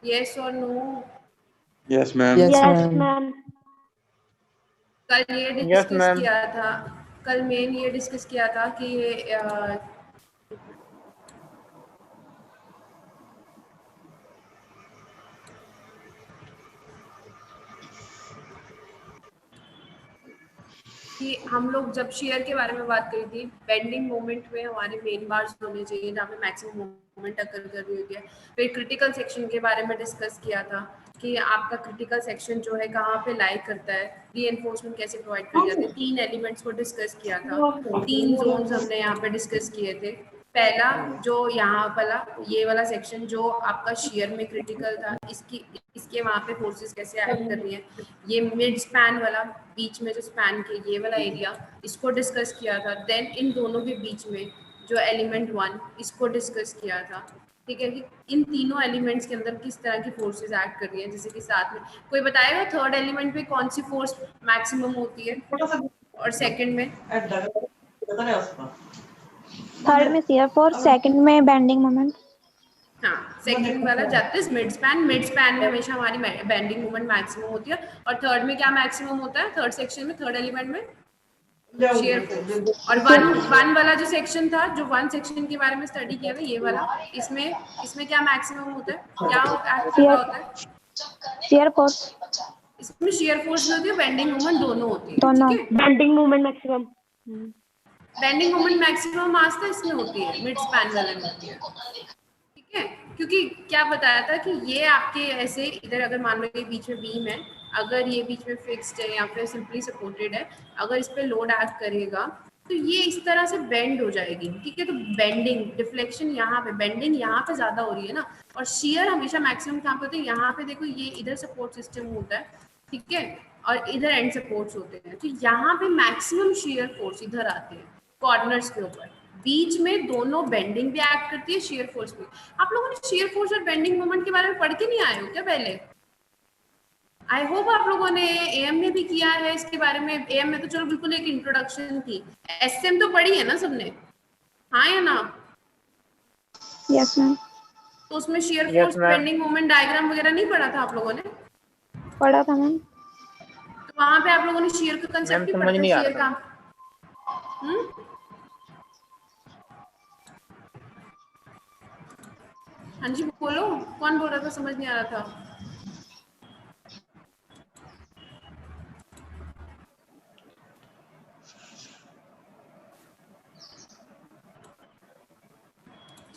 Yes और no? Yes ma'am. Yes, Yes, ma'am. ma'am. कल ये Yes, डिस्कस ma'am. किया था, कल मेन ये डिस्कस किया था कि कि हम लोग जब शेयर के बारे में बात करी थी, बेंडिंग मोमेंट में हमारे मेन बार्स होने चाहिए जहाँ पे मैक्सिमम मोमेंट अकर कर रही होती है। फिर क्रिटिकल सेक्शन के बारे में डिस्कस किया था कि आपका क्रिटिकल सेक्शन जो है कहाँ पे लाई करता है, रीएनफोर्समेंट कैसे प्रोवाइड कर जाते हैं। 3 एलिमेंट्स को डिस्कस किया था, 3 जोन्स हमने यहाँ पे डिस्कस किए थे। पहला जो यहाँ वाला ये वाला सेक्शन जो आपका शेयर में क्रिटिकल था, इसके वहाँ पे फोर्सेस कैसे एक्ट कर रही हैं। ये मिड स्पैन वाला, बीच में जो स्पैन के ये वाला एरिया, इसको डिस्कस किया था। देन इन दोनों के बीच में जो एलिमेंट 1, इसको डिस्कस किया था। ठीक है कि इन तीनों एलिमेंट्स के अंदर किस तरह की फोर्सेस एक्ट कर रही हैं। जैसे कि साथ में कोई बताएगा थर्ड एलिमेंट पे कौन सी फोर्स मैक्सिमम होती है और सेकंड में? थर्ड में shear force, सेकंड में bending moment. हाँ, सेकंड वाला जाता है मिड स्पैन। मिड स्पैन में हमेशा हमारी बेंडिंग मोमेंट मैक्सिमम होती है। और थर्ड में क्या मैक्सिमम होता है? थर्ड सेक्शन में, थर्ड एलिमेंट में शेयर फोर्स। और वन वाला जो सेक्शन था, जो 1 सेक्शन के बारे में स्टडी किया था, ये वाला, इसमें क्या मैक्सिमम होता है, क्या एक्ट कर रहा होता है? shear force. इसमें शेयर फोर्स भी होती है, बेंडिंग मोमेंट दोनों होती है। दोनों। ठीक है, Bending moment maximum. Bending moment maximum मास इसमें होती है, मिड स्पैन वाले में होती है। ठीक है, क्योंकि क्या बताया था कि ये आपके ऐसे इधर अगर मान लो ये बीच में बीम है, अगर ये बीच में फिक्स्ड है या फिर सिंपली सपोर्टेड है, अगर इस पे लोड एक्ट करेगा तो ये इस तरह से बेंड हो जाएगी। ठीक है, तो बेंडिंग डिफ्लेक्शन यहाँ पे, बेंडिंग यहाँ पे ज्यादा हो रही है ना। और शेयर हमेशा मैक्सिमम कहाँ पे होते हैं? यहाँ पे देखो, ये इधर सपोर्ट सिस्टम होता है, ठीक है, और इधर एंड सपोर्ट्स होते हैं। तो यहाँ पे मैक्सिमम शेयर फोर्स इधर आते हैं कॉर्नर्स के ऊपर। बीच में दोनों बेंडिंग भी एक्ट करती है, शेयर फोर्स भी। आप लोगों ने शेयर फोर्स और बेंडिंग मोमेंट के बारे में पढ़ के नहीं आए हो क्या पहले? आई होप आप लोगों ने एएम में भी किया है इसके बारे में। एएम में तो चलो बिल्कुल एक इंट्रोडक्शन थी, एसएम तो पढ़ी है ना सबने, हाँ या ना? Yes, ma'am. तो उसमें share Yes, force ma'am. Bending moment diagram वगैरह नहीं पढ़ा था आप लोगों ने? पढ़ा था मैम। तो वहां पे आप लोगों ने शेयर का कंसेप्ट मैम नहीं समझ पढ़ा था, नहीं आ शेयर रहा का? हाँ जी बोलो, कौन बोल रहा था समझ नहीं आ रहा था?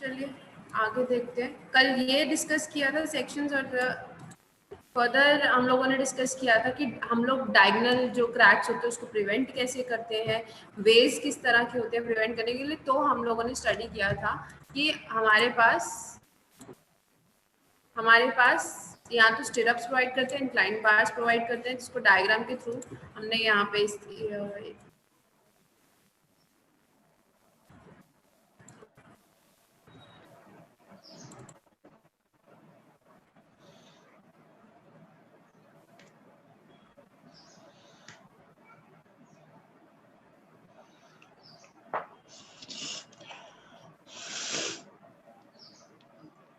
चलिए आगे देखते हैं। कल ये डिस्कस किया था सेक्शंस, और फर्दर हम लोगों ने डिस्कस किया था कि हम लोग डायगोनल जो क्रैक्स होते हैं उसको प्रिवेंट कैसे करते हैं, वेज किस तरह के होते हैं प्रिवेंट करने के लिए। तो हम लोगों ने स्टडी किया था कि हमारे पास यहाँ तो स्टिरअप्स प्रोवाइड करते हैं, इंक्लाइन बार्स प्रोवाइड करते हैं, जिसको डायग्राम के थ्रू हमने यहाँ पे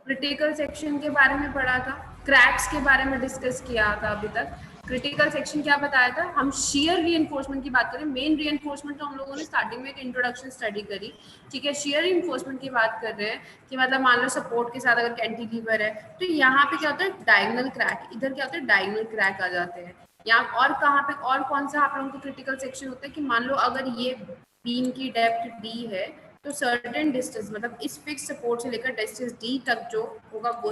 क्रिटिकल सेक्शन के बारे में पढ़ा था, क्रैक्स के बारे में डिस्कस किया था अभी तक। क्रिटिकल सेक्शन क्या बताया था? हम शेयर रीइंफोर्समेंट की बात करें, मेन रीइंफोर्समेंट तो हम लोगों ने स्टार्टिंग में एक इंट्रोडक्शन स्टडी करी। ठीक है, शेयर रीइंफोर्समेंट की बात कर रहे हैं कि मतलब मान लो सपोर्ट के साथ अगर कैंटिलीवर है तो यहाँ पे क्या होता है? Diagonal crack. इधर क्या होता है? डायगोनल क्रैक आ जाते हैं यहाँ। और कहाँ पे और कौन सा आप लोगों को क्रिटिकल सेक्शन होता है कि मान लो अगर ये बीम की डेप्थ डी है तो सर्टेन डिस्टेंस, मतलब इस फिक्स सपोर्ट से लेकर डिस्टेंस डी तक जो होगा वो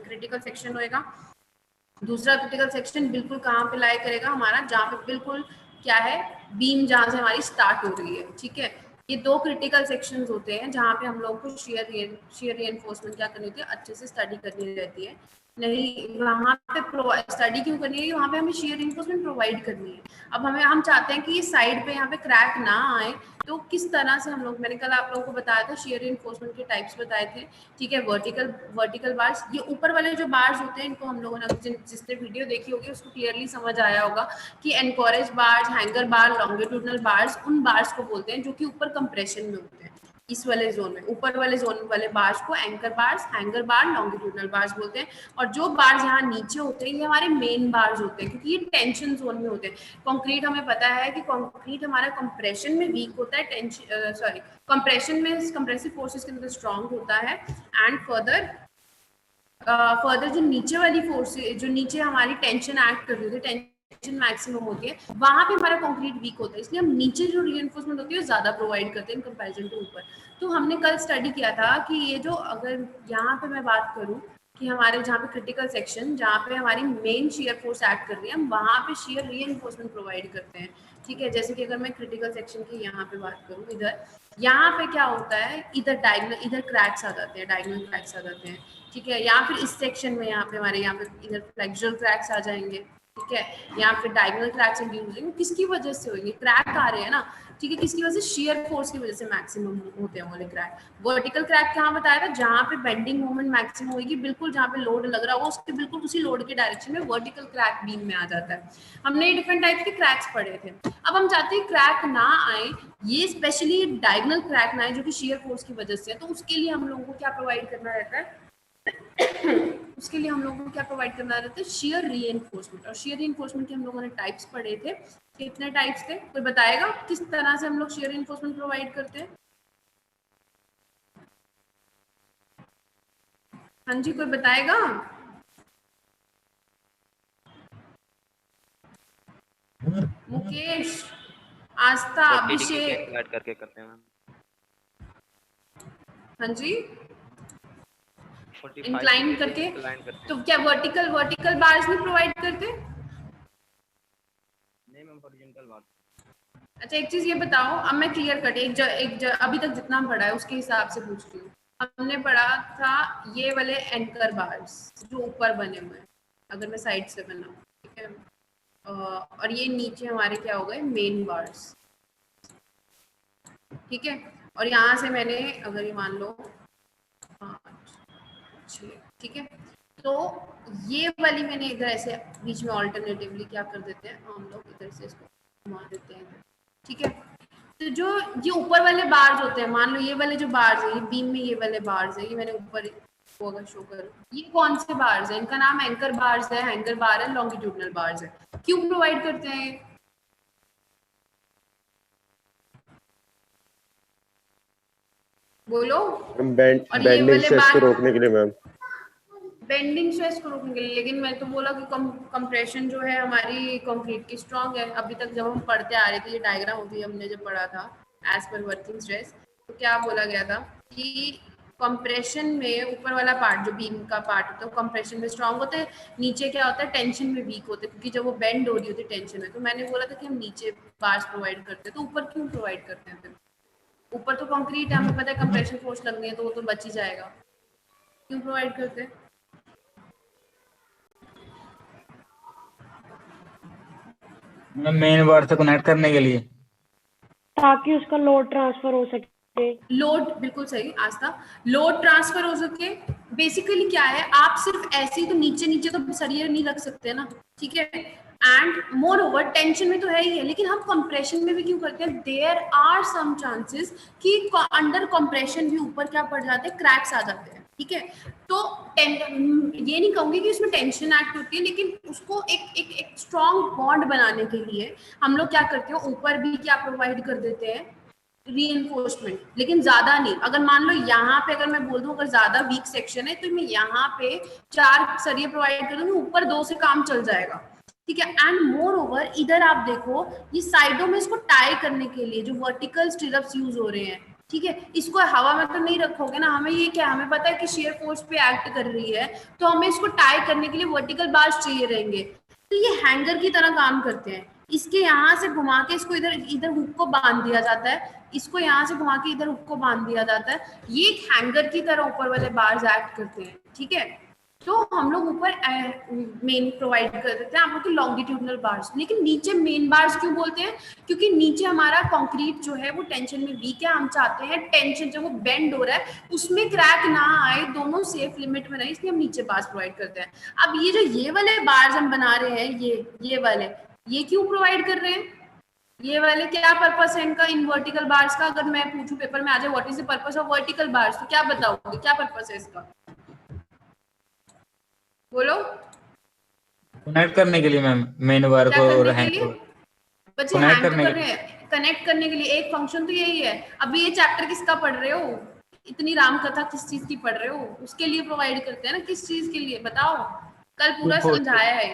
क्रिटिकल सेक्शन होएगा। दूसरा क्रिटिकल सेक्शन बिल्कुल कहाँ पे लाई करेगा हमारा? जहाँ पे बिल्कुल क्या है, बीम जहाँ से हमारी स्टार्ट हो रही है। ठीक है, ये 2 क्रिटिकल सेक्शंस होते हैं जहाँ पे हम लोग को शेयर रीइंफोर्समेंट क्या करनी होती है, अच्छे से स्टडी करनी रहती है। नहीं वहाँ पे स्टडी क्यों करनी है? वहाँ पे हमें शेयर रीइंफोर्समेंट प्रोवाइड करनी है। अब हम चाहते हैं कि ये साइड पे यहाँ पे क्रैक ना आए, तो किस तरह से हम लोग, मैंने कल आप लोगों को बताया था शेयर रीइंफोर्समेंट के टाइप्स बताए थे। ठीक है, वर्टिकल बार्स, ये ऊपर वाले जो बार्स होते हैं इनको हम लोगों ने जिसने वीडियो देखी होगी उसको क्लियरली समझ आया होगा कि एनकोरेज बार्स, हैंगर बार, लॉन्गिट्यूडनल बार्स उन बार्स को बोलते हैं जो कि ऊपर कंप्रेशन में होते हैं। इस वाले जोन में, ऊपर वाले जोन वाले बार्स को एंकर बार्स, हैंगर बार, लॉन्गिट्यूडनल बार्स बोलते हैं। और जो बार्स यहाँ नीचे होते हैं ये हमारे मेन बार्स होते हैं, क्योंकि ये टेंशन जोन में होते हैं। कंक्रीट हमें पता है कि कंक्रीट हमारा कंप्रेशन में वीक होता है, टेंशन सॉरी कंप्रेशन में कंप्रेसिव फोर्सेस के अंदर स्ट्रांग होता है। एंड फर्दर जो नीचे वाली फोर्स, जो नीचे हमारी टेंशन एक्ट कर रही होती है, टेंशन मैक्सिमम होती है, वहां पे हमारा कंक्रीट वीक होता है, इसलिए हम नीचे जो रीइंफोर्समेंट होती है ज्यादा प्रोवाइड करते हैं इन कंपैरिजन टू ऊपर। तो हमने कल स्टडी किया था कि ये जो, अगर यहाँ पे मैं बात करूँ कि हमारे जहाँ पे क्रिटिकल सेक्शन, जहाँ पे हमारी मेन शेयर फोर्स एक्ट कर रही है, हम वहाँ पे शेयर रीइंफोर्समेंट प्रोवाइड करते हैं, ठीक है। जैसे कि अगर मैं क्रिटिकल सेक्शन की यहाँ पे बात करूँ, इधर यहाँ पे क्या होता है, इधर डायगोनल, इधर क्रैक्स आ जाते हैं, डायगोनल क्रैक्स आ जाते हैं, ठीक है। या फिर इस सेक्शन में यहाँ पे हमारे यहाँ पे इधर फ्लेक्सुरल क्रैक्स आ जाएंगे, ठीक है। या फिर डायगोनल क्रैक्स इंड्यूस होंगे, किसकी वजह से होंगे, क्रैक आ रहे हैं ना, ठीक है, किसकी वजह से, शेयर फोर्स की वजह से मैक्सिमम होते हैं वाले क्रैक। वर्टिकल क्रैक कहाँ बताया था, जहाँ पे बेंडिंग मोमेंट मैक्सिमम होगी, बिल्कुल जहाँ पे लोड लग रहा होगा उसके बिल्कुल उसी लोड के डायरेक्शन में वर्टिकल क्रैक बीम में आ जाता है। हमने ये डिफरेंट टाइप के क्रैक्स पढ़े थे। अब हम चाहते हैं क्रैक ना आए, ये स्पेशली डायगोनल क्रैक ना आए जो कि शेयर फोर्स की वजह से है, तो उसके लिए हम लोगों को क्या प्रोवाइड करना रहता है, उसके लिए हम लोगों को क्या प्रोवाइड करना रहता है, शेयर रीइंफोर्समेंट। और शेयर रीइंफोर्समेंट के हम लोगों ने टाइप्स पढ़े थे, कितने टाइप्स थे, कोई बताएगा किस तरह से हम लोग शेयर रीइंफोर्समेंट प्रोवाइड करते हैं? हाँ जी, कोई बताएगा? मुकेश, आस्था, अभिषेक, ऐड करके करते हैं। हाँ जी, इंक्लाइन करके। तो क्या वर्टिकल बार्स नहीं प्रोवाइड करते? नहीं मैम, हॉरिजॉन्टल बार। अच्छा एक चीज ये बताओ, अब मैं क्लियर कट अभी तक जितना पढ़ा है उसके हिसाब से पूछ रही हूँ। हमने पढ़ा था ये वाले एंकर बार्स जो ऊपर बने हुए हैं, अगर मैं साइड से बनाऊं, ठीक है, और ये नीचे हमारे क्या हो गए, मेन बार्स, ठीक है। और यहाँ से मैंने, अगर ये मान लो 5 6, ठीक है, तो ये वाली मैंने इधर ऐसे बीच में ऑल्टरनेटिवली क्या कर देते हैं, हम लोग इधर से इसको घुमा देते हैं, ठीक है। तो जो ये ऊपर वाले बार्स होते हैं, मान लो ये वाले जो बार्स है, ये बीम में ये वाले बार्स है, ये मैंने ऊपर को अगर शो करूं, ये कौन से बार्स है, इनका नाम एंकर बार्स है, हैंगर बार है, लॉन्गिट्यूडनल बार्स है। क्यों प्रोवाइड करते हैं? बोलो। बेंडिंग स्ट्रेस को रोकने के लिए मैम। बेंडिंग स्ट्रेस को रोकने के लिए, लेकिन मैं तो बोला कि कंप्रेशन जो है हमारी कंक्रीट की स्ट्रांग है। अभी तक जब हम पढ़ते आ रहे थे, ये डायग्राम होती हमने जब पढ़ा था एज पर वर्किंग स्ट्रेस, तो क्या बोला गया था कि कंप्रेशन में ऊपर वाला पार्ट जो बीम का पार्ट होता है कंप्रेशन में स्ट्रांग होता है, नीचे क्या होता है, टेंशन में वीक होता है, क्योंकि जब वो बेंड हो रही होती है टेंशन में। तो मैंने बोला था कि हम नीचे बार्स प्रोवाइड करते हैं, तो ऊपर क्यों प्रोवाइड करते हैं? फिर ऊपर तो कंक्रीट है, हमें पता है कंप्रेशन फोर्स लगनी है तो वो तो बच ही जाएगा, क्यों प्रोवाइड करते हैं? मेन बार से कनेक्ट करने के लिए, ताकि उसका लोड ट्रांसफर हो सके। लोड, बिल्कुल सही आस्था, लोड ट्रांसफर हो सके। बेसिकली क्या है, आप सिर्फ ऐसे ही तो नीचे तो सरिये नहीं रख सकते ना, ठीक है। एंड मोर ओवर टेंशन में तो है ही है, लेकिन हम कंप्रेशन में भी क्यों करते हैं? देयर आर सम चांसेस कि अंडर कंप्रेशन भी ऊपर क्या पड़ जाते हैं, क्रैक्स आ जाते हैं, ठीक है। तो ये नहीं कहूंगी कि उसमें टेंशन एक्ट होती है, लेकिन उसको एक स्ट्रॉन्ग बॉन्ड बनाने के लिए हम लोग क्या करते हैं, ऊपर भी क्या प्रोवाइड कर देते हैं, रीइंफोर्समेंट, लेकिन ज्यादा नहीं। अगर मान लो यहाँ पे अगर मैं बोल दूं अगर ज्यादा वीक सेक्शन है तो मैं यहाँ पे 4 सरिये प्रोवाइड कर दूंगी, ऊपर 2 से काम चल जाएगा, ठीक है। एंड मोर ओवर इधर आप देखो, ये साइडों में इसको टाई करने के लिए जो वर्टिकल स्टिरप्स यूज हो रहे हैं, ठीक है, इसको हवा में तो नहीं रखोगे ना, हमें ये क्या, हमें पता है कि शेयर फोर्स पे एक्ट कर रही है, तो हमें इसको टाई करने के लिए वर्टिकल बार्स चाहिए रहेंगे। तो ये हैंगर की तरह काम करते हैं, इसके यहाँ से घुमा के इसको इधर हुक को बांध दिया जाता है, इसको यहाँ से घुमा के इधर हुक को बांध दिया जाता है, ये एक हैंगर की तरह ऊपर वाले बार्स एक्ट करते हैं, ठीक है। तो हम लोग ऊपर मेन प्रोवाइड कर देते हैं आप लोग के लॉन्गिट्यूडनल बार्स, लेकिन नीचे मेन बार्स क्यों बोलते हैं? क्योंकि नीचे हमारा कंक्रीट जो है वो टेंशन में वीक है, हम चाहते हैं टेंशन जब वो बेंड हो रहा है उसमें क्रैक ना आए, दोनों सेफ लिमिट में रहे, इसलिए हम नीचे बार्स प्रोवाइड करते हैं। अब ये जो ये वाले बार्स हम बना रहे हैं, ये वाले, ये क्यों प्रोवाइड कर रहे हैं? ये वाले क्या पर्पस है इनका इन वर्टिकल बार्स का? अगर मैं पूछूं पेपर में आ जाए what is the purpose of vertical bars, तो क्या बताओगे, क्या पर्पस है इसका? बोलो। कनेक्ट करने के लिए मैम, मेन बार क्या को और करने के हैंग लिए? को बच्चे कनेक्ट हैंग तो करने कर के रहे लिए। हैं, कनेक्ट करने के लिए एक फंक्शन तो यही है। अभी ये चैप्टर किसका पढ़ रहे हो? इतनी राम कथा किस चीज की पढ़ रहे हो? उसके लिए प्रोवाइड करते हैं ना, किस चीज के लिए बताओ? कल पूरा समझाया है।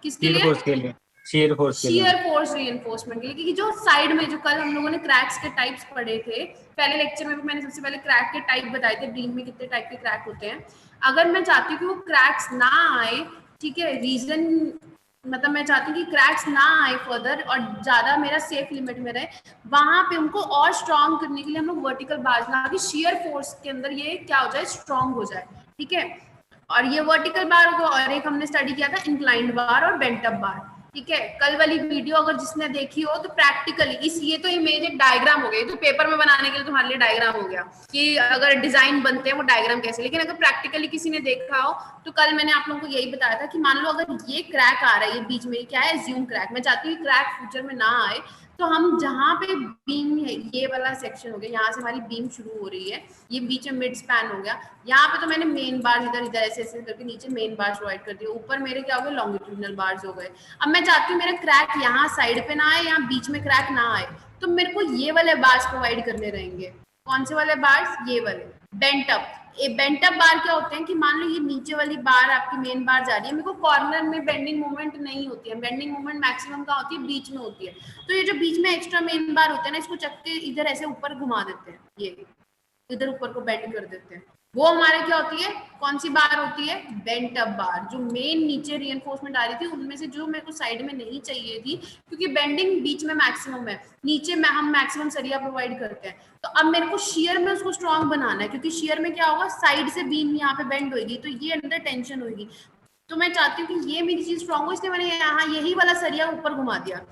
किसके शीयर लिए? फोर्स के लिए, शीयर फोर्स के लिए। शियर फोर्स रीइंफोर्समेंट के लिए। क्योंकि जो साइड में जो कल हम लोगों ने क्रैक्स के टाइप्स पढ़े थे, पहले लेक्चर में भी मैंने सबसे पहले क्रैक के टाइप बताए थे, बीम में कितने टाइप के क्रैक होते हैं। अगर मैं चाहती हूँ कि वो क्रैक्स ना आए, ठीक है, रीजन मतलब मैं चाहती हूँ कि क्रैक्स ना आए फर्दर और ज्यादा मेरा सेफ लिमिट में रहे, वहां पे उनको और स्ट्रॉन्ग करने के लिए हम लोग वर्टिकल बार्स लगा के शियर फोर्स के अंदर ये क्या हो जाए, स्ट्रॉन्ग हो जाए। ठीक है, और ये वर्टिकल बार होगा, और एक हमने स्टडी किया था इंक्लाइंड बार और बेंट अप बार। ठीक है, कल वाली वीडियो अगर जिसने देखी हो तो प्रैक्टिकली इस, ये तो इमेज एक डायग्राम हो गई, तो पेपर में बनाने के लिए तुम्हारे लिए डायग्राम हो गया कि अगर डिजाइन बनते हैं वो डायग्राम कैसे। लेकिन अगर प्रैक्टिकली किसी ने देखा हो तो कल मैंने आप लोगों को यही बताया था कि मान लो अगर ये क्रैक आ रहा है, ये बीच में क्या है, ज्यूम क्रैक, मैं चाहती हूँ क्रैक फ्यूचर में ना आए, तो हम जहाँ पे बीम है, ये वाला सेक्शन हो गया, यहाँ से हमारी बीम शुरू हो रही है, ये बीच में मिड स्पैन हो गया, यहाँ पे तो मैंने मेन बार इधर इधर ऐसे ऐसे करके नीचे मेन बार प्रोवाइड कर दिया, ऊपर मेरे क्या हो गए, लॉन्गिट्यूडनल बार्स हो गए। अब मैं चाहती हूँ मेरा क्रैक यहाँ साइड पे ना आए, यहाँ बीच में क्रैक ना आए, तो मेरे को ये वाले बार्स प्रोवाइड करने रहेंगे। कौन से वाले बार्स? ये वाले बेंट अप। ये बेंट अप बार क्या होते हैं कि मान लो ये नीचे वाली बार आपकी मेन बार जा रही है, मेरे को कॉर्नर में बेंडिंग मोमेंट नहीं होती है, बेंडिंग मोमेंट मैक्सिमम का होती है बीच में होती है, तो ये जो बीच में एक्स्ट्रा मेन बार होते हैं ना, इसको चक के इधर ऐसे ऊपर घुमा देते हैं, ये इधर ऊपर को बेंड कर देते हैं, वो हमारे क्या होती है, कौन सी बार होती है, बेंट अप बार। जो मेन नीचे रीइंफोर्समेंट आ रही थी उनमें से जो मेरे को साइड में नहीं चाहिए थी, क्योंकि बेंडिंग बीच में मैक्सिमम है, नीचे में हम मैक्सिमम सरिया प्रोवाइड करते हैं, तो अब मेरे को शियर में उसको स्ट्रॉन्ग बनाना है, क्योंकि शियर में क्या होगा, साइड से बीम यहाँ पे बेंड होगी, तो ये अंदर टेंशन होगी, तो मैं चाहती हूँ कि ये मेरी चीज स्ट्रॉन्ग हो, इसलिए मैंने यहाँ यही वाला सरिया ऊपर घुमा दिया।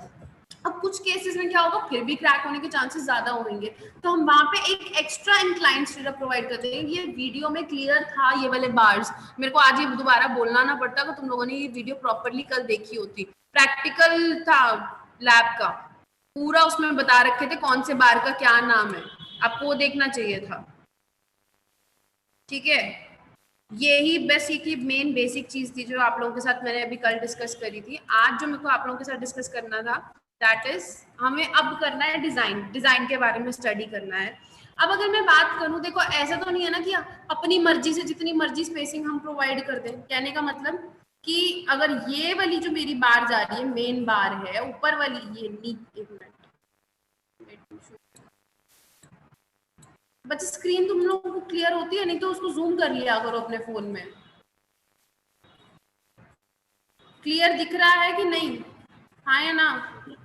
अब कुछ केसेस में क्या होगा, फिर भी क्रैक होने के चांसेस ज्यादा होंगे, तो हम वहां पे एक एक्स्ट्रा इंक्लाइन स्टिरअप प्रोवाइड करते हैं। ये वीडियो में क्लियर था ये वाले बार्स, मेरे को आज ये दोबारा बोलना ना पड़ता, तो तुम लोगों ने ये वीडियो प्रॉपरली कल देखी होती, प्रैक्टिकल था लैब का, पूरा उसमें बता रखे थे कौन से बार का क्या नाम है, आपको वो देखना चाहिए था। ठीक है, यही बस ये की मेन बेसिक चीज थी जो आप लोगों के साथ मैंने अभी कल डिस्कस करी थी। आज जो मेरे को आप लोगों के साथ डिस्कस करना था, दैट इज हमें अब करना है डिजाइन, डिजाइन के बारे में स्टडी करना है। अब अगर मैं बात करूं, देखो ऐसा तो नहीं है ना कि अपनी मर्जी से जितनी मर्जी स्पेसिंग हम प्रोवाइड कर दें, कहने का मतलब कि अगर ये वाली जो मेरी बार जा रही है, मेन बार है, ऊपर वाली ये एक मिनट, बच्चे स्क्रीन तुम लोगों को क्लियर होती है? नहीं तो उसको जूम कर लिया करो अपने फोन में। क्लियर दिख रहा है कि नहीं? हाँ या ना?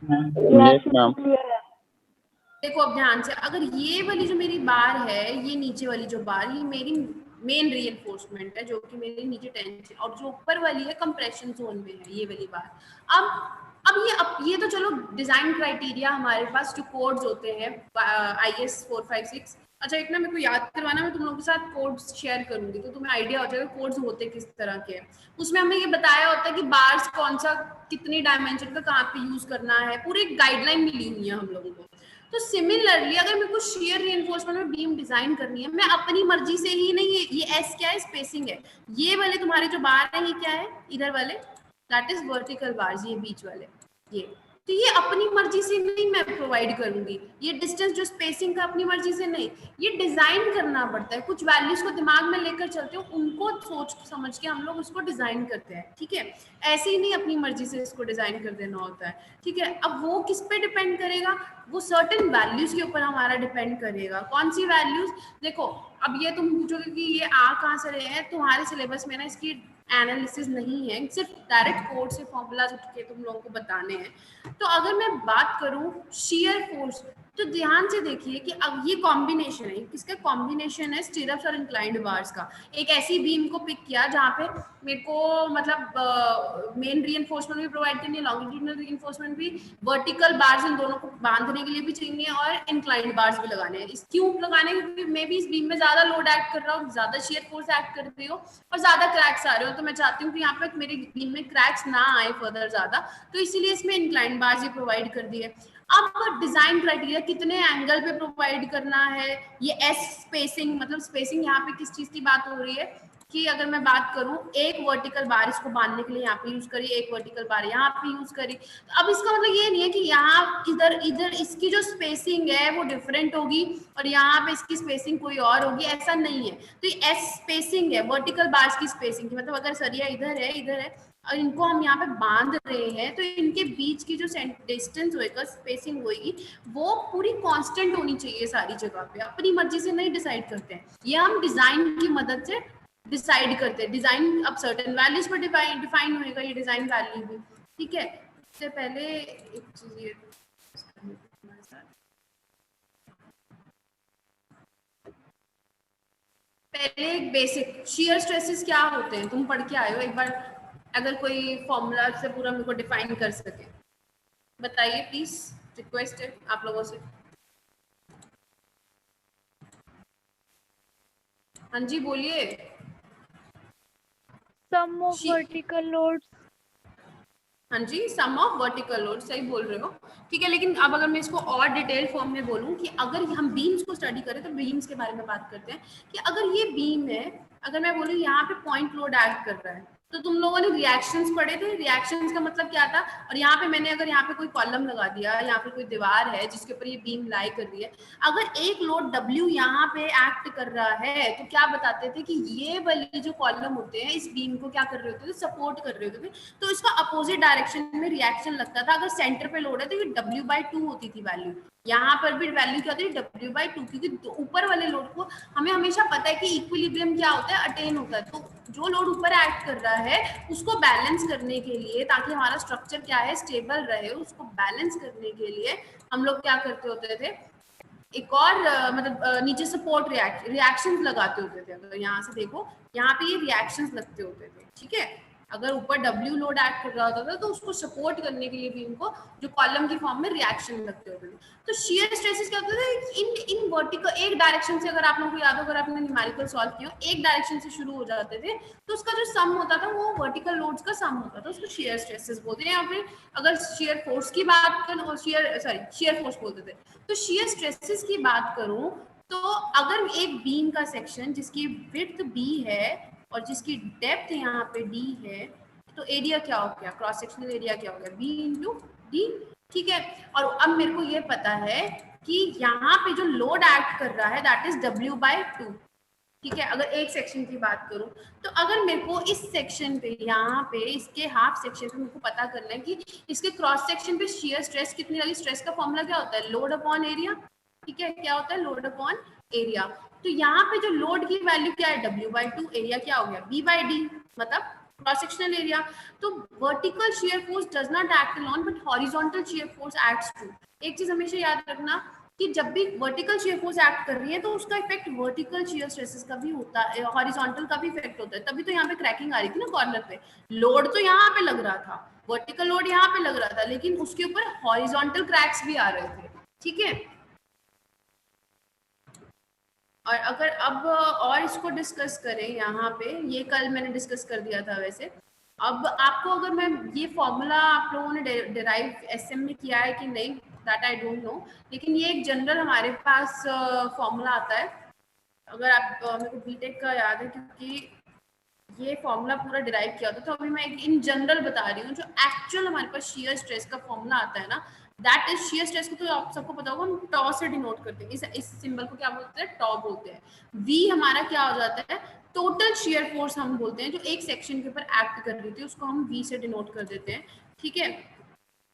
Yes ma'am. देखो अब ध्यान से, अगर ये वाली जो मेरी बार है, ये नीचे वाली जो बार, ये मेरी मेन रीइंफोर्समेंट है जो कि मेरे नीचे टेंशन, और जो ऊपर वाली है कंप्रेशन जोन में है, ये वाली बार। अब ये तो चलो डिजाइन क्राइटेरिया हमारे पास जो कोड्स होते हैं IS 456। अच्छा, एक ना मेरे को याद करवाना, मैं तुम लोगों के साथ कोड्स शेयर करूंगी तो तुम्हें आइडिया हो जाएगा कोड्स होते किस तरह के हैं। उसमें हमें ये बताया होता है कि बार्स कौन सा कितनी डायमेंशन का कहाँ पे यूज करना है, पूरी गाइडलाइन मिली हुई है हम लोगों को। तो सिमिलरली अगर मेरे को शेयर रीइंफोर्समेंट में बीम डिजाइन करनी है, मैं अपनी मर्जी से ही नहीं, ये एस क्या है, स्पेसिंग है, ये वाले तुम्हारे जो बार है ये क्या है, इधर वाले, दैट इज वर्टिकल बार्स, ये बीच वाले, ये तो ये अपनी मर्जी से नहीं मैं प्रोवाइड करूंगी, ये डिस्टेंस जो स्पेसिंग का अपनी मर्जी से नहीं, ये डिजाइन करना पड़ता है, कुछ वैल्यूज को दिमाग में लेकर चलते हो, उनको सोच समझ के हम लोग उसको डिजाइन करते हैं। ठीक है, ऐसे ही नहीं अपनी मर्जी से इसको डिजाइन कर देना होता है। ठीक है, अब वो किस पे डिपेंड करेगा, वो सर्टेन वैल्यूज के ऊपर हमारा डिपेंड करेगा। कौन सी वैल्यूज? देखो अब ये तुम पूछोगे कि ये आ कहाँ से रहे हैं, तुम्हारे सिलेबस में ना इसकी एनालिसिस नहीं है, सिर्फ डायरेक्ट कोड से फॉर्मूलाज उठ के तुम लोगों को बताने हैं। तो अगर मैं बात करूं शियर फोर्स, तो ध्यान से देखिए कि अब ये कॉम्बिनेशन है, किसका कॉम्बिनेशन है, स्टिरअप्स और इंक्लाइंड बार्स का। एक ऐसी बीम को पिक किया जहाँ पे मेरे को मतलब मेन रीइंफोर्समेंट भी प्रोवाइड करनी है, लॉन्गिट्यूडनल रीइंफोर्समेंट भी, वर्टिकल बार्स इन दोनों को बांधने के लिए भी चाहिए, और इंक्लाइंड बार्स भी लगाने हैं। क्यों लगाने? क्योंकि मे भी इस बीम में ज्यादा लोड एक्ट कर रहा हो, ज्यादा शियर फोर्स एक्ट कर रही हो और ज्यादा क्रैक्स आ रहे हो, तो मैं चाहती हूँ कि यहाँ पे मेरी बीम में क्रैक्स ना आए फर्दर ज्यादा, तो इसीलिए इसमें इंक्लाइंड बार्स ही प्रोवाइड कर दिए। अब डिजाइन क्राइटेरिया कितने एंगल पे प्रोवाइड करना है, ये एस स्पेसिंग, मतलब स्पेसिंग यहाँ पे किस चीज की बात हो रही है कि अगर मैं बात करूं एक वर्टिकल बार इसको बांधने के लिए यहाँ पे यूज करी, एक वर्टिकल बार यहाँ पे यूज करी, तो अब इसका मतलब ये नहीं है कि यहाँ इधर इसकी जो स्पेसिंग है वो डिफरेंट होगी और यहाँ पे इसकी स्पेसिंग कोई और होगी, ऐसा नहीं है। तो ये एस स्पेसिंग है वर्टिकल बार्स की स्पेसिंग की, मतलब अगर सरिया इधर है और इनको हम यहाँ पे बांध रहे हैं तो इनके बीच की जो डिस्टेंस होएगा, स्पेसिंग होएगी, वो पूरी कांस्टेंट होनी चाहिए सारी जगह पे, अपनी मर्जी से नहीं डिसाइड करते हैं, ये हम डिजाइन की मदद से डिसाइड करते हैं। डिजाइन अब सर्टेन वैल्यूज पर डिफाइन होएगा ये डिजाइन वैल्यू भी, ठीक है। इससे पहले एक चीज ये पहले एक बेसिक शियर स्ट्रेसेस क्या होते हैं तुम पढ़ के आए हो, एक बार अगर कोई फॉर्मूला से पूरा मेरे को डिफाइन कर सके बताइए प्लीज, रिक्वेस्ट है आप लोगों से। हाँ जी बोलिए। सम ऑफ वर्टिकल लोड्स। हाँ जी, सम ऑफ वर्टिकल लोड, सही बोल रहे हो, ठीक है। लेकिन अब अगर मैं इसको और डिटेल फॉर्म में बोलूं कि अगर हम बीम्स को स्टडी करें तो बीम्स के बारे में बात करते हैं कि अगर ये बीम है, अगर मैं बोलूं यहाँ पे पॉइंट लोड एक्ट कर रहा है, तो तुम लोगों ने रिएक्शंस पढ़े थे, रिएक्शंस का मतलब क्या था, और यहाँ पे मैंने अगर यहाँ पे कोई कॉलम लगा दिया, यहाँ पे कोई दीवार है जिसके ऊपर ये बीम लाई कर रही है, अगर एक लोड W यहाँ पे एक्ट कर रहा है तो क्या बताते थे कि ये वाली जो कॉलम होते हैं इस बीम को क्या कर रहे होते थे, सपोर्ट कर रहे होते थे, तो इसका अपोजिट डायरेक्शन में रिएक्शन लगता था। अगर सेंटर पे लोड है तो ये W/2 होती थी वैल्यू, यहाँ पर भी वैल्यू क्या होती है W/2, क्योंकि ऊपर वाले लोड को हमें हमेशा पता है कि इक्विलिब्रियम क्या होता है, अटेन होता है, तो जो लोड ऊपर एक्ट कर रहा है उसको बैलेंस करने के लिए, ताकि हमारा स्ट्रक्चर क्या है स्टेबल रहे, उसको बैलेंस करने के लिए हम लोग क्या करते होते थे, एक और मतलब नीचे सपोर्ट रिएक्शंस लगाते होते थे। अगर यहाँ से देखो यहाँ पे ये रिएक्शंस लगते होते थे, ठीक है। अगर ऊपर W लोड एक्ट कर रहा होता था तो उसको सपोर्ट करने के लिए भी इनको जो कॉलम की फॉर्म में रिएक्शन लगते होते थे। तो शियर स्ट्रेसेस क्या होते थे, इन वर्टिकल एक डायरेक्शन से, अगर आप लोगों को याद हो, अगर आपने न्यूमेरिकल सॉल्व किया एक डायरेक्शन से शुरू हो जाते थे, तो उसका जो सम होता था वो वर्टिकल लोड्स का सम होता था, उसको शियर स्ट्रेसेस बोलते हैं। या फिर अगर शियर फोर्स की बात करूं, शियर फोर्स बोलते थे। तो शियर स्ट्रेसेस की बात करूं तो अगर एक बीम का सेक्शन जिसकी विड्थ B है और जिसकी डेप्थ यहाँ पे D है, तो एरिया क्या हो गया, क्रॉस सेक्शनल एरिया क्या हो गया, B/D, ठीक है। और अब मेरे को ये पता है कि यहाँ पे जो लोड एक्ट कर रहा है दैट इज W/2, ठीक है। अगर एक सेक्शन की बात करूं तो अगर मेरे को इस सेक्शन पे, यहाँ पे इसके हाफ सेक्शन पे मेरे को पता करना है कि इसके क्रॉस सेक्शन पे शियर स्ट्रेस कितनी लगी, स्ट्रेस का फॉर्मूला क्या होता है, लोड अपॉन एरिया, ठीक है। क्या होता है, लोड अपॉन एरिया। तो यहाँ पे जो लोड की वैल्यू क्या है W/2, एरिया क्या हो गया B/D, मतलब क्रॉस सेक्शनल एरिया। तो vertical shear force does not act alone but horizontal shear force acts too. एक चीज हमेशा याद रखना कि जब भी वर्टिकल शियर फोर्स एक्ट कर रही है तो उसका इफेक्ट वर्टिकल शियर स्ट्रेसेस का भी होता है, हॉरिजॉन्टल का भी इफेक्ट होता है। तभी तो यहाँ पे क्रैकिंग आ रही थी ना कॉर्नर पे, लोड तो यहाँ पे लग रहा था, वर्टिकल लोड यहाँ पे लग रहा था, लेकिन उसके ऊपर हॉरिजॉन्टल क्रैक्स भी आ रहे थे, ठीक है। और अगर अब और इसको डिस्कस करें, यहाँ पे ये कल मैंने डिस्कस कर दिया था वैसे। अब आपको अगर मैं ये फॉर्मूला आप लोगों ने डिराइव SM में किया है कि नहीं दैट आई डोंट नो, लेकिन ये एक जनरल हमारे पास फॉर्मूला आता है। अगर आप मेरे को बीटेक का याद है क्योंकि ये फॉर्मूला पूरा डिराइव किया होता, तो अभी मैं इन जनरल बता रही हूँ। जो एक्चुअल हमारे पास शियर स्ट्रेस का फॉर्मूला आता है ना, दैट इज शियर स्ट्रेस को तो आप सबको पता होगा, हम टॉ से डिनोट करते हैं, इस सिंबल को क्या बोलते हैं, टॉ बोलते हैं। V हमारा क्या हो जाता है, टोटल शियर फोर्स हम बोलते हैं, जो एक सेक्शन के ऊपर एक्ट कर रही थी उसको हम V से डिनोट कर देते हैं, ठीक है।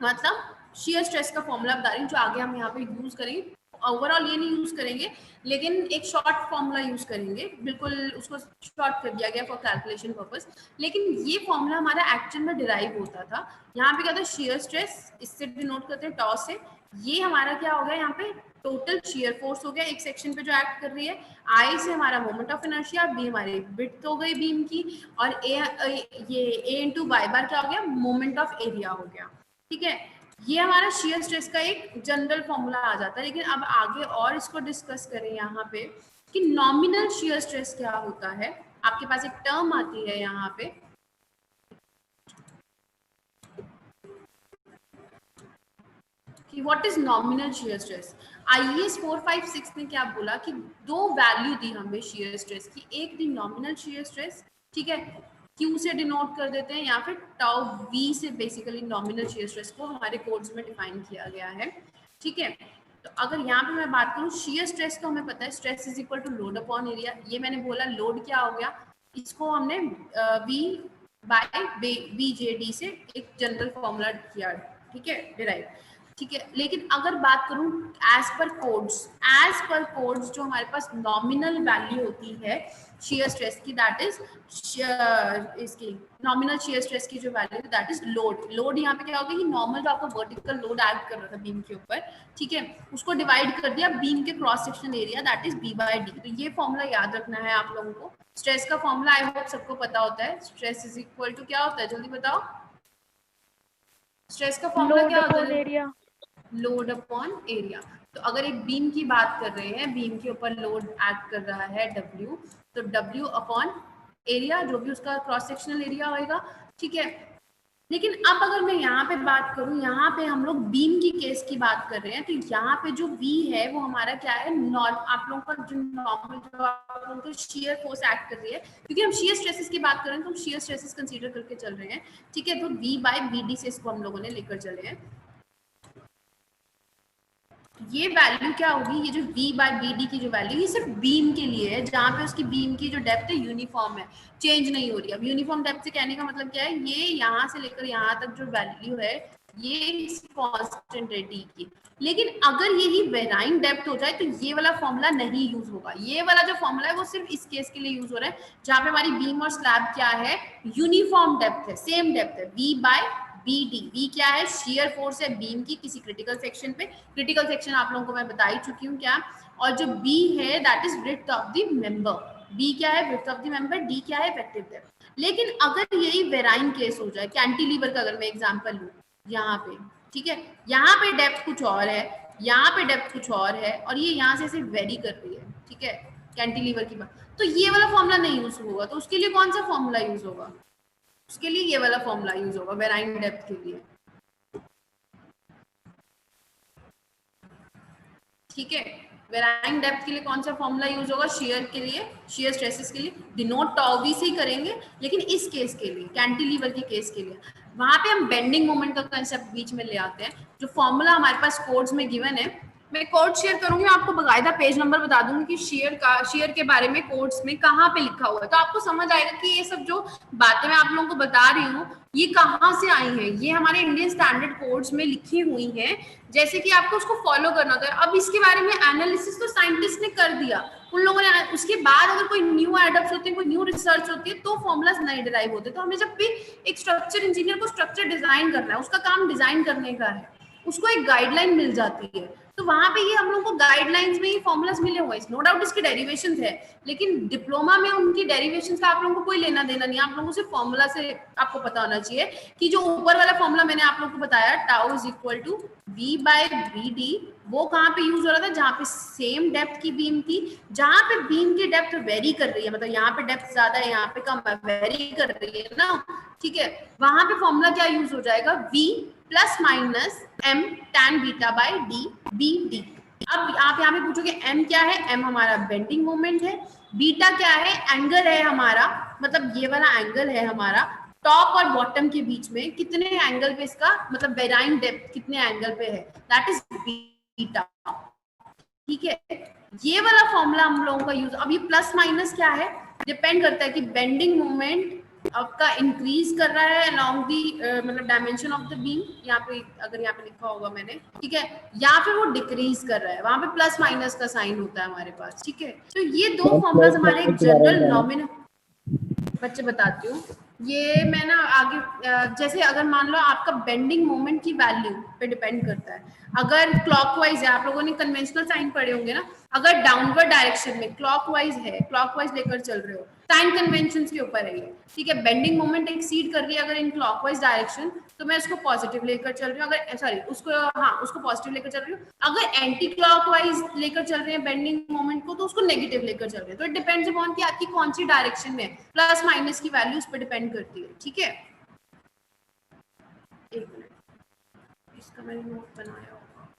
मतलब शियर स्ट्रेस का फॉर्मूला बता रही हूँ जो आगे हम यहाँ पे यूज करेंगे। ओवरऑल ये नहीं यूज करेंगे, लेकिन एक शॉर्ट फॉर्मूला यूज करेंगे, बिल्कुल उसको शॉर्ट कर दिया गया फॉर कैलकुलेशन पर्पस। लेकिन ये फॉर्मूला हमारा एक्चुअल में डिराइव होता था। यहाँ पे क्या था, शियर स्ट्रेस, इससे डिनोट करते हैं टॉ से। ये हमारा क्या हो गया, यहाँ पे टोटल शियर फोर्स हो गया एक सेक्शन पे जो एक्ट कर रही है। I से हमारा मोमेंट ऑफ इनर्शिया, B हमारी विड्थ हो गई बीम की, और A इंटू वाई बार क्या हो गया, मोमेंट ऑफ एरिया हो गया, ठीक है। ये हमारा शियर स्ट्रेस का एक जनरल फॉर्मूला आ जाता है। लेकिन अब आगे और इसको डिस्कस करें यहाँ पे कि नॉमिनल शियर स्ट्रेस क्या होता है। आपके पास एक टर्म आती है यहाँ पे, कि what is nominal shear stress. IAS 456 ने क्या बोला कि दो वैल्यू दी हमें शियर स्ट्रेस की, एक दी नॉमिनल शियर स्ट्रेस, ठीक है, Q से डिनोट कर देते हैं, या फिर टाउ V से बेसिकली नॉमिनल शियर स्ट्रेस को हमारे कोड्स में डिफाइन किया गया है, ठीक है। तो अगर यहाँ पे मैं बात करूँ शियर स्ट्रेस, तो हमें पता है stress is equal to load upon area. ये मैंने बोला लोड क्या हो गया, इसको हमने V बाय BJD से एक जनरल फॉर्मूला किया, ठीक है, डिराइव, ठीक है। लेकिन अगर बात करूं एज पर कोड्स जो हमारे पास नॉमिनल वैल्यू होती है शियर स्ट्रेस की, दैट इज इसकी नॉमिनल शियर स्ट्रेस की जो वैल्यू है दैट इज लोड यहाँ पे क्या होगा कि नॉर्मल जो आपका वर्टिकल लोड ऐड कर रहा था बीम के ऊपर, ठीक है, उसको डिवाइड कर दिया बीम के cross section area, that is B/D। तो ये फॉर्मूला याद रखना है आप लोगों को। स्ट्रेस का फॉर्मूला आई होप सबको पता होता है, स्ट्रेस इज इक्वल टू क्या होता है, जल्दी बताओ, स्ट्रेस का फॉर्मूला क्या होता है, एरिया, लोड अपॉन एरिया। तो अगर एक बीम की बात कर रहे हैं, बीम के ऊपर लोड एक्ट कर रहा है W, तो W अपॉन एरिया, जो भी उसका क्रॉस सेक्शनल एरिया होगा, ठीक है। लेकिन अब अगर मैं यहाँ पे बात करूँ, यहाँ पे हम लोग बीम की केस की बात कर रहे हैं, तो यहाँ पे जो V है वो हमारा क्या है, आप लोगों का जो नॉर्मल जो आप लोगों को शियर फोर्स एक्ट कर रही है, क्योंकि हम शियर स्ट्रेसेस की बात कर रहे हैं तो हम शियर स्ट्रेसेस कंसीडर करके चल रहे हैं, ठीक है। तो V/BD से इसको हम लोगों ने लेकर चले हैं। ये वैल्यू क्या होगी, ये जो V/BD की जो वैल्यू, ये सिर्फ बीम के लिए है, जहाँ पे उसकी बीम की जो डेप्थ है यूनिफॉर्म है, चेंज नहीं हो रही। अब यूनिफॉर्म डेप्थ से कहने का मतलब क्या है, ये यहाँ से लेकर यहाँ तक जो वैल्यू है ये कांस्टेंट है D की। लेकिन अगर यही वेराइंग डेप्थ हो जाए तो ये वाला फॉर्मूला नहीं यूज होगा। ये वाला जो फॉर्मूला है वो सिर्फ इस केस के लिए यूज हो रहा है जहाँ पे हमारी बीम और स्लैब क्या है, यूनिफॉर्म डेप्थ है, सेम डेप्थ है, V/BD। V क्या है, शेयर फोर्स है बीम की किसी क्रिटिकल सेक्शन पे। क्रिटिकल सेक्शन आप लोगों को मैं बता ही चुकी हूँ क्या, और जो B है that is width of the member. B क्या है, width of the member, D क्या है, इफेक्टिव डेप्थ। लेकिन अगर यही वेराइंग केस हो जाए, कैंटिलीवर का अगर मैं एग्जांपल लूँ यहाँ पे, ठीक है, यहाँ पे डेप्थ कुछ और है, यहाँ पे डेप्थ कुछ और है, और ये यहाँ से सिर्फ वेरी कर रही है, ठीक है, कैंटिलीवर की बात, तो ये वाला फॉर्मूला नहीं यूज होगा। तो उसके लिए कौन सा फॉर्मूला यूज होगा, उसके लिए ये वाला फॉर्मूला यूज होगा वेराइंग डेप्थ के लिए, ठीक है। वेराइंग डेप्थ के लिए कौन सा फॉर्मूला यूज होगा, शेयर के लिए, शेयर स्ट्रेसेस के लिए डिनोट टाउ V से ही करेंगे। लेकिन इस केस के लिए, कैंटिलीवर के केस के लिए, वहां पे हम बेंडिंग मोमेंट का कंसेप्ट बीच में ले आते हैं। जो फॉर्मूला हमारे पास कोड्स में गिवन है, मैं कोड शेयर करूंगी, आपको बकायदा पेज नंबर बता दूंगी कि शेयर के बारे में कोड्स में कहाँ पे लिखा हुआ है, तो आपको समझ आएगा कि ये सब जो बातें मैं आप लोगों को बता रही हूँ ये कहाँ से आई हैं। ये हमारे इंडियन स्टैंडर्ड कोड्स में लिखी हुई हैं, जैसे कि आपको उसको फॉलो करना होता है। अब इसके बारे में एनालिसिस तो साइंटिस्ट ने कर दिया, उन लोगों ने, उसके बाद अगर कोई न्यू एडप्ट होते हैं, कोई न्यू रिसर्च होती है, तो फॉर्मुलाज नए डिराइव होते हैं। तो हमें जब भी एक स्ट्रक्चर इंजीनियर को स्ट्रक्चर डिजाइन करना है, उसका काम डिजाइन करने का है, उसको एक गाइडलाइन मिल जाती है, तो वहां पे ये हम लोग को गाइडलाइंस में ही फॉर्मुलाज मिले हुए हैं। नो डाउट इसके डेरिवेशंस है, लेकिन डिप्लोमा में उनकी डेरिवेशंस का आप लोगों को कोई लेना देना नहीं है। आप लोगों से फॉर्मूला से आपको पता होना चाहिए कि जो ऊपर वाला फॉर्मूला मैंने आप लोगों को बताया, tau is equal to V/BD, वो कहाँ पे यूज हो रहा था, जहाँ पे सेम डेप्थ की बीम थी, जहाँ पे बीम की डेप्थ वेरी कर रही है, मतलब यहाँ पे डेप्थ ज्यादा है, यहाँ पे कम है, वेरी कर रही है ना, ठीक है, वहां पे फॉर्मूला क्या यूज हो जाएगा, V plus minus M tan beta by D/BD। अब आप यहाँ पे पूछोगे M क्या है, M हमारा बेंडिंग मोमेंट है, बीटा क्या है, एंगल है हमारा, मतलब ये वाला एंगल है हमारा टॉप और बॉटम के बीच में, कितने एंगल पे इसका मतलब वेराइंग डेप्थ कितने एंगल पे है, दैट इज बीटा, ठीक है। ये वाला फॉर्मूला हम लोगों का यूज, अब ये प्लस माइनस क्या है, डिपेंड करता है कि बेंडिंग मोमेंट आपका इंक्रीज कर रहा है अलोंग दी मतलब डायमेंशन ऑफ द बीम, यहाँ पे अगर यहाँ पे लिखा होगा मैंने, ठीक है, या फिर वो डिक्रीज कर रहा है, वहां पे प्लस माइनस का साइन होता है हमारे पास, ठीक है। तो ये दो फॉर्मुलाज हमारे जनरल नॉमिनल, बच्चे बताती हूँ, ये मैं ना आगे जैसे अगर मान लो आपका बेंडिंग मोमेंट की वैल्यू पे डिपेंड करता है, अगर क्लॉकवाइज है, आप लोगों ने कन्वेंशनल साइन पढ़े होंगे ना, अगर डाउनवर्ड डायरेक्शन में क्लॉकवाइज है, क्लॉकवाइज लेकर चल रहे हो, साइन कन्वेंशन के ऊपर है ये, ठीक है, बेंडिंग मोमेंट एक्सीड कर रही है अगर इन क्लॉकवाइज डायरेक्शन, तो मैं उसको पॉजिटिव लेकर चल रही हूँ, अगर सॉरी उसको पॉजिटिव लेकर चल रही हूँ, अगर एंटी क्लॉकवाइज लेकर चल रहे हैं बेंडिंग मोमेंट को, तो उसको नेगेटिव लेकर चल रहे हैं। तो इट डिपेंड्स अपॉन कि आपकी कौन सी डायरेक्शन में, प्लस माइनस की वैल्यू उस पर डिपेंड करती है, ठीक है। एक मिनट, इसका मैंने नोट बनाया होगा,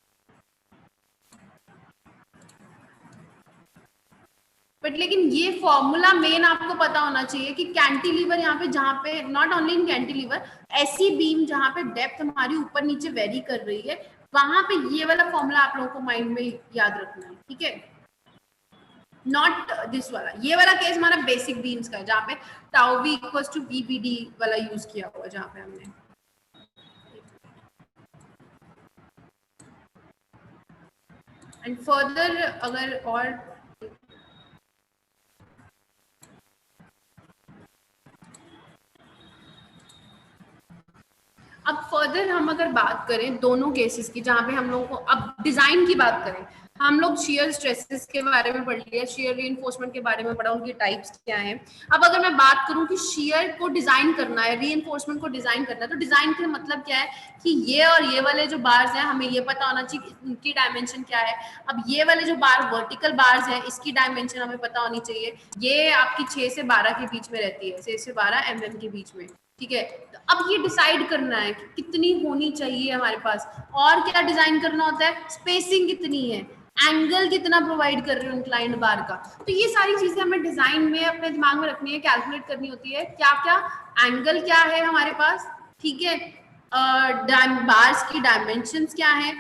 बट लेकिन ये फॉर्मूला मेन आपको पता होना चाहिए कि कैंटिलीवर यहाँ पे, जहाँ पे नॉट ओनली इन कैंटिलीवर, ऐसी बीम जहाँ पे डेप्थ हमारी ऊपर नीचे वेरी कर रही है, वहां पे ये वाला फॉर्मूला आप लोगों को माइंड में याद रखना है, ठीक है, नॉट दिस वाला। ये वाला केस हमारा बेसिक बीम्स का है, जहाँ पे tau we equals to VBD वाला यूज किया हुआ, जहाँ पे हमने एंड फर्दर अगर और अब फर्दर हम अगर बात करें दोनों केसेस की, जहाँ पे हम लोगों को अब डिजाइन की बात करें, हम लोग शियर स्ट्रेसेस के बारे में पढ़ लिया, शियर रीइंफोर्समेंट के बारे में पढ़ा, उनकी टाइप्स क्या हैं। अब अगर मैं बात करूं कि शियर को डिजाइन करना है, रीइंफोर्समेंट को डिजाइन करना है, तो डिजाइन का मतलब क्या है कि ये और ये वाले जो बार्स हैं हमें ये पता होना चाहिए कि उनकी डायमेंशन क्या है। अब ये वाले जो बार वर्टिकल बार्स हैं इसकी डायमेंशन हमें पता होनी चाहिए, ये आपकी 6 से 12 के बीच में रहती है, 6 से 12 mm के बीच में, ठीक है। तो अब ये डिसाइड करना है कि कितनी होनी चाहिए हमारे पास, और क्या डिजाइन करना होता है, स्पेसिंग कितनी है, एंगल कितना प्रोवाइड कर रहे हो इंक्लाइंड बार का। तो ये सारी चीजें हमें डिजाइन में अपने दिमाग में रखनी है, कैलकुलेट करनी होती है, क्या क्या एंगल क्या है हमारे पास, ठीक है, बार्स की डायमेंशंस क्या है,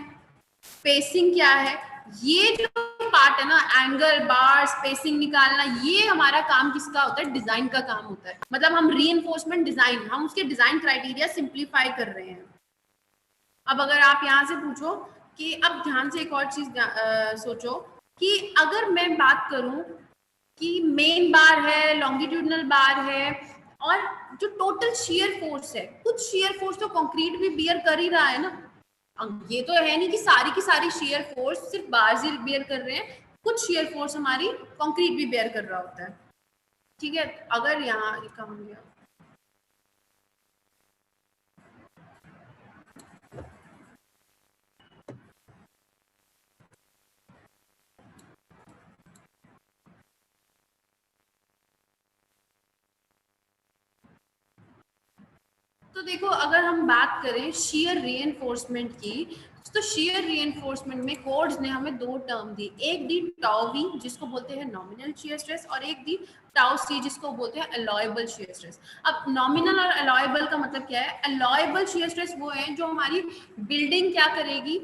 स्पेसिंग क्या है, ये जो पार्ट है ना, एंगल, बार, स्पेसिंग निकालना, ये हमारा काम किसका होता है, डिजाइन का काम होता है। मतलब हम रीइंफोर्समेंट डिजाइन, हम उसके डिजाइन क्राइटेरिया सिंप्लीफाई कर रहे हैं। अब अगर आप यहाँ से पूछो कि, अब ध्यान से एक और चीज सोचो कि अगर मैं बात करूं कि मेन बार है, लॉन्गिट्यूडनल बार है, और जो टोटल शियर फोर्स है, कुछ शियर फोर्स तो कंक्रीट भी बियर कर ही रहा है ना, ये तो है नहीं कि सारी की सारी शियर फोर्स सिर्फ बार्स ही बियर कर रहे हैं, कुछ शियर फोर्स हमारी कंक्रीट भी बियर कर रहा होता है, ठीक है। अगर यहाँ लिखा हो गया, तो देखो अगर हम बात करें शियर रीइंफोर्समेंट की, तो शियर रीइंफोर्समेंट में कोड्स ने हमें दो टर्म दी, एक दी टाउ वी जिसको बोलते हैं नॉमिनल शियर स्ट्रेस, और एक दी टाउ सी जिसको बोलते हैं अलॉयबल शियर स्ट्रेस। अब नॉमिनल और अलॉयबल का मतलब क्या है, अलॉयबल शियर स्ट्रेस वो है जो हमारी बिल्डिंग क्या करेगी,